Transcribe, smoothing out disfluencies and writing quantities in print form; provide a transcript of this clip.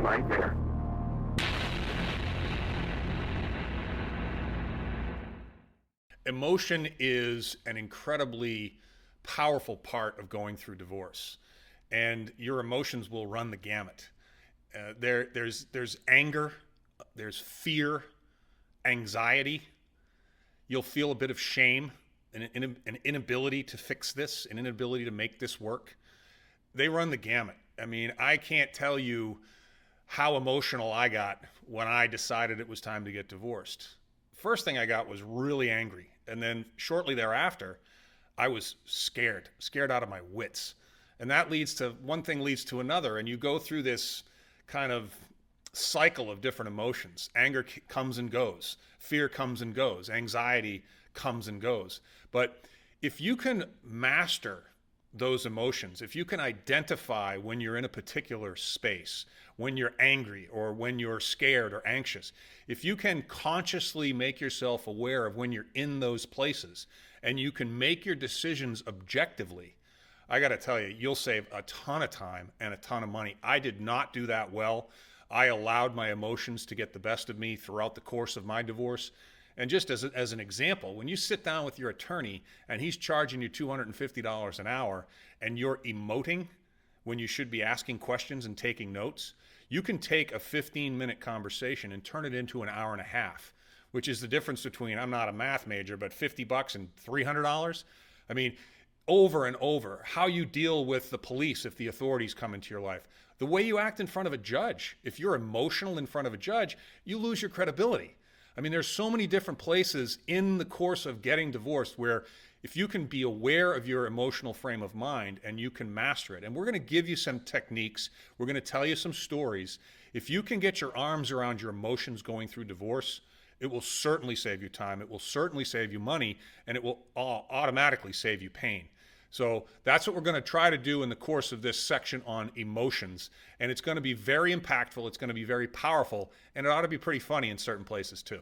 nightmare. Emotion is an incredibly powerful part of going through divorce, and your emotions will run the gamut. There's anger, there's fear, anxiety. You'll feel a bit of shame, an inability to fix this, an inability to make this work. They run the gamut. I mean, I can't tell you how emotional I got when I decided it was time to get divorced. First thing I got was really angry. And then shortly thereafter, I was scared out of my wits. And that leads to one thing leads to another. And you go through this kind of cycle of different emotions. Anger comes and goes, fear comes and goes, anxiety comes and goes. But if you can master those emotions, if you can identify when you're in a particular space, when you're angry or when you're scared or anxious, if you can consciously make yourself aware of when you're in those places and you can make your decisions objectively, I got to tell you, you'll save a ton of time and a ton of money. I did not do that well. I allowed my emotions to get the best of me throughout the course of my divorce. And just as an example, when you sit down with your attorney and he's charging you $250 an hour and you're emoting when you should be asking questions and taking notes, you can take a 15-minute conversation and turn it into an hour and a half, which is the difference between, I'm not a math major, but $50 and $300. I mean, over and over, how you deal with the police if the authorities come into your life, the way you act in front of a judge. If you're emotional in front of a judge, you lose your credibility. I mean, there's so many different places in the course of getting divorced where if you can be aware of your emotional frame of mind and you can master it, and we're going to give you some techniques, we're going to tell you some stories. If you can get your arms around your emotions going through divorce, it will certainly save you time, it will certainly save you money, and it will automatically save you pain. So that's what we're going to try to do in the course of this section on emotions. And it's going to be very impactful, it's going to be very powerful, and it ought to be pretty funny in certain places too.